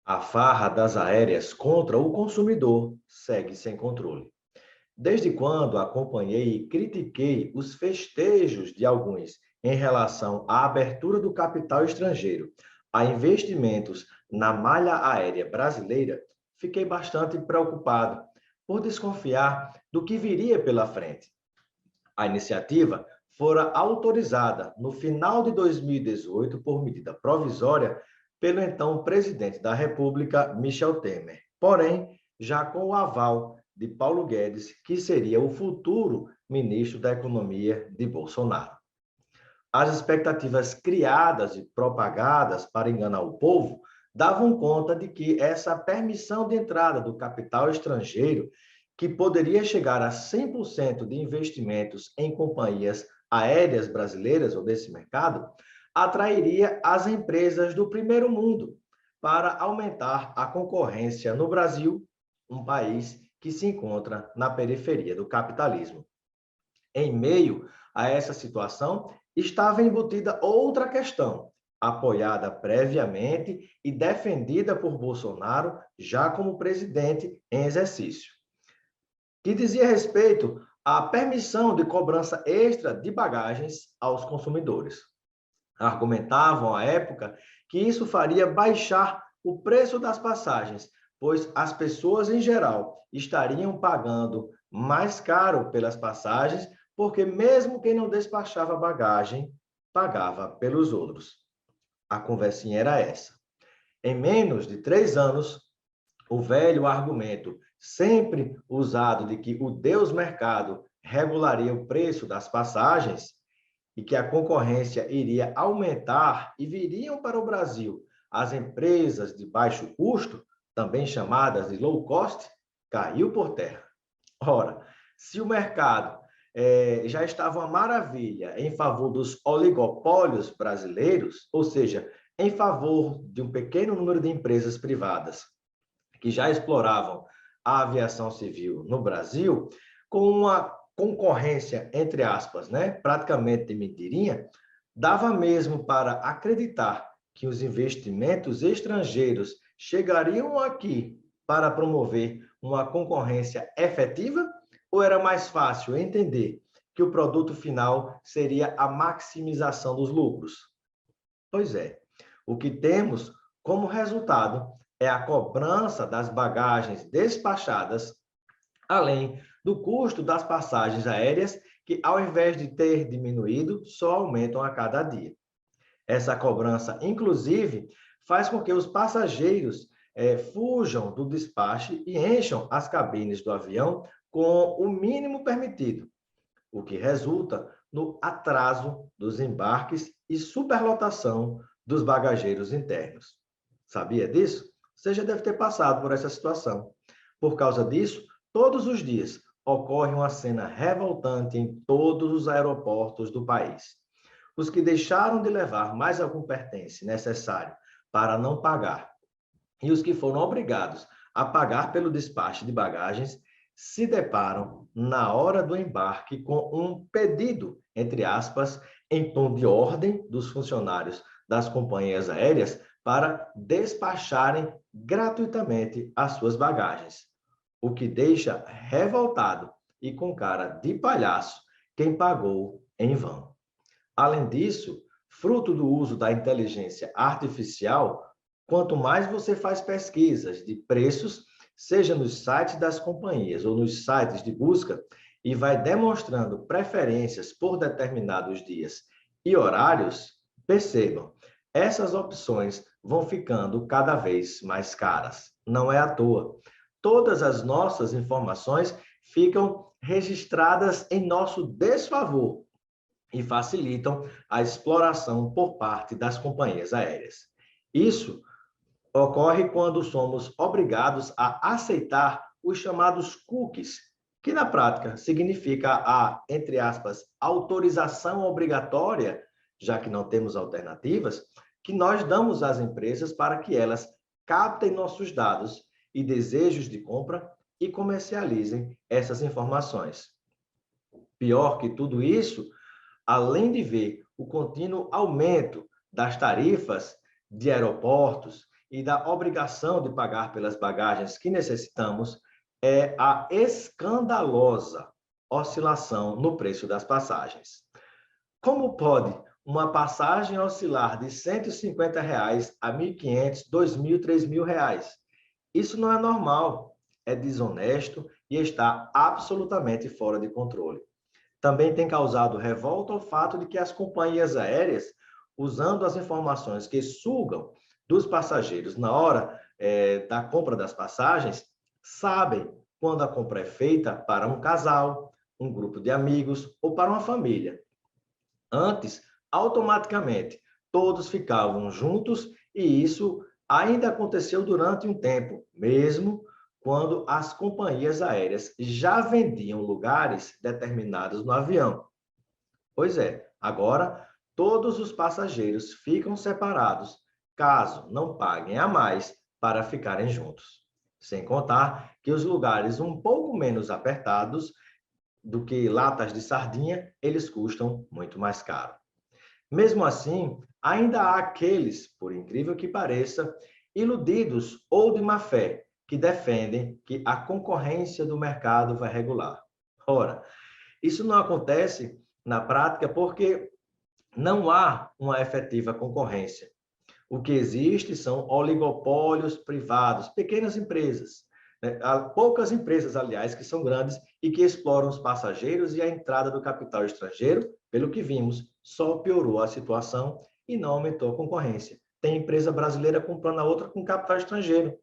A farra das aéreas contra o consumidor segue sem controle. Desde quando acompanhei e critiquei os festejos de alguns em relação à abertura do capital estrangeiro a investimentos na malha aérea brasileira, fiquei bastante preocupado por desconfiar do que viria pela frente. A iniciativa fora autorizada no final de 2018 por medida provisória pelo então presidente da República, Michel Temer. Porém, já com o aval de Paulo Guedes, que seria o futuro ministro da Economia de Bolsonaro. As expectativas criadas e propagadas para enganar o povo davam conta de que essa permissão de entrada do capital estrangeiro, que poderia chegar a 100% de investimentos em companhias aéreas brasileiras ou desse mercado, atrairia as empresas do primeiro mundo para aumentar a concorrência no Brasil, um país que se encontra na periferia do capitalismo. Em meio a essa situação, estava embutida outra questão, apoiada previamente e defendida por Bolsonaro já como presidente em exercício, que dizia respeito à permissão de cobrança extra de bagagens aos consumidores. Argumentavam à época que isso faria baixar o preço das passagens, pois as pessoas em geral estariam pagando mais caro pelas passagens, porque mesmo quem não despachava bagagem pagava pelos outros. A conversinha era essa. Em menos de 3 anos, o velho argumento, sempre usado de que o Deus mercado regularia o preço das passagens e que a concorrência iria aumentar e viriam para o Brasil as empresas de baixo custo, também chamadas de low cost, caiu por terra. Ora, se o mercado já estava uma maravilha em favor dos oligopólios brasileiros, ou seja, em favor de um pequeno número de empresas privadas que já exploravam a aviação civil no Brasil, com uma concorrência, entre aspas, né, praticamente de mentirinha, dava mesmo para acreditar que os investimentos estrangeiros chegariam aqui para promover uma concorrência efetiva? Ou era mais fácil entender que o produto final seria a maximização dos lucros? Pois é, o que temos como resultado é a cobrança das bagagens despachadas, além do custo das passagens aéreas, que ao invés de ter diminuído, só aumentam a cada dia. Essa cobrança, inclusive, faz com que os passageiros fujam do despache e encham as cabines do avião com o mínimo permitido, o que resulta no atraso dos embarques e superlotação dos bagageiros internos. Sabia disso? Você já deve ter passado por essa situação. Por causa disso, todos os dias ocorre uma cena revoltante em todos os aeroportos do país. Os que deixaram de levar mais algum pertence necessário para não pagar e os que foram obrigados a pagar pelo despacho de bagagens se deparam na hora do embarque com um pedido, entre aspas, em tom de ordem dos funcionários das companhias aéreas para despacharem gratuitamente as suas bagagens, o que deixa revoltado e com cara de palhaço quem pagou em vão. Além disso, fruto do uso da inteligência artificial, quanto mais você faz pesquisas de preços, seja nos sites das companhias ou nos sites de busca, e vai demonstrando preferências por determinados dias e horários, percebam, essas opções vão ficando cada vez mais caras. Não é à toa. Todas as nossas informações ficam registradas em nosso desfavor e facilitam a exploração por parte das companhias aéreas. Isso ocorre quando somos obrigados a aceitar os chamados cookies, que na prática significa a, entre aspas, autorização obrigatória, já que não temos alternativas, que nós damos às empresas para que elas captem nossos dados e desejos de compra e comercializem essas informações. Pior que tudo isso, além de ver o contínuo aumento das tarifas de aeroportos e da obrigação de pagar pelas bagagens que necessitamos é a escandalosa oscilação no preço das passagens. Como pode uma passagem oscilar de R$ 150 a R$ 1.500, R$ 2.000, R$ 3.000? Isso não é normal, é desonesto e está absolutamente fora de controle. Também tem causado revolta o fato de que as companhias aéreas, usando as informações que sugam dos passageiros na hora da compra das passagens, sabem quando a compra é feita para um casal, um grupo de amigos ou para uma família. Antes, automaticamente, todos ficavam juntos e isso ainda aconteceu durante um tempo, mesmo quando as companhias aéreas já vendiam lugares determinados no avião. Pois é, agora todos os passageiros ficam separados, caso não paguem a mais para ficarem juntos. Sem contar que os lugares um pouco menos apertados do que latas de sardinha, eles custam muito mais caro. Mesmo assim, ainda há aqueles, por incrível que pareça, iludidos ou de má fé, que defendem que a concorrência do mercado vai regular. Ora, isso não acontece na prática porque não há uma efetiva concorrência. O que existe são oligopólios privados, pequenas empresas. Há poucas empresas, aliás, que são grandes e que exploram os passageiros e a entrada do capital estrangeiro, pelo que vimos, só piorou a situação e não aumentou a concorrência. Tem empresa brasileira comprando a outra com capital estrangeiro.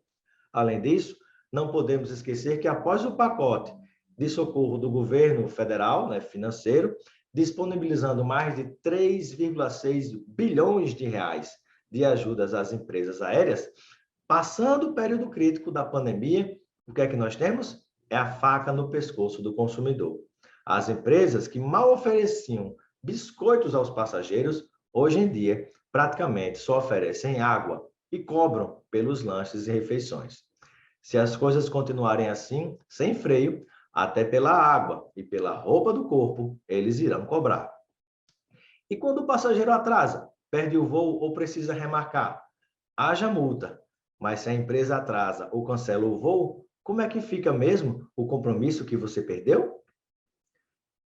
Além disso, não podemos esquecer que após o pacote de socorro do governo federal, financeiro, disponibilizando mais de 3,6 bilhões de reais de ajudas às empresas aéreas, passando o período crítico da pandemia, o que é que nós temos? É a faca no pescoço do consumidor. As empresas que mal ofereciam biscoitos aos passageiros, hoje em dia, praticamente só oferecem água e cobram pelos lanches e refeições. Se as coisas continuarem assim, sem freio, até pela água e pela roupa do corpo, eles irão cobrar. E quando o passageiro atrasa, perde o voo ou precisa remarcar, haja multa. Mas se a empresa atrasa ou cancela o voo, como é que fica mesmo o compromisso que você perdeu?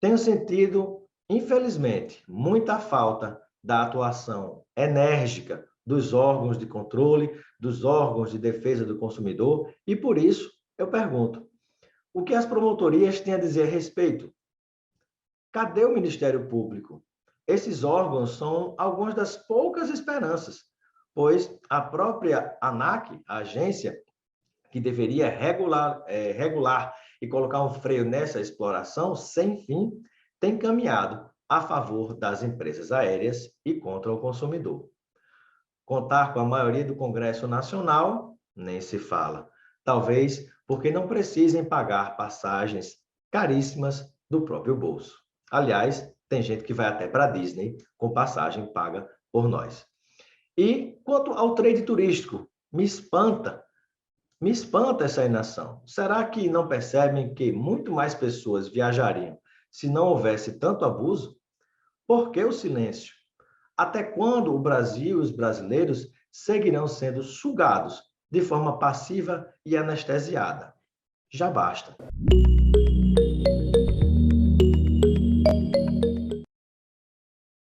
Tenho sentido, infelizmente, muita falta da atuação enérgica dos órgãos de controle, dos órgãos de defesa do consumidor, e por isso eu pergunto, o que as promotorias têm a dizer a respeito? Cadê o Ministério Público? Esses órgãos são algumas das poucas esperanças, pois a própria ANAC, a agência que deveria regular e colocar um freio nessa exploração sem fim, tem caminhado a favor das empresas aéreas e contra o consumidor. Contar com a maioria do Congresso Nacional, nem se fala. Talvez porque não precisem pagar passagens caríssimas do próprio bolso. Aliás, tem gente que vai até para a Disney com passagem paga por nós. E quanto ao trade turístico, me espanta essa inação. Será que não percebem que muito mais pessoas viajariam se não houvesse tanto abuso? Por que o silêncio? Até quando o Brasil e os brasileiros seguirão sendo sugados de forma passiva e anestesiada? Já basta.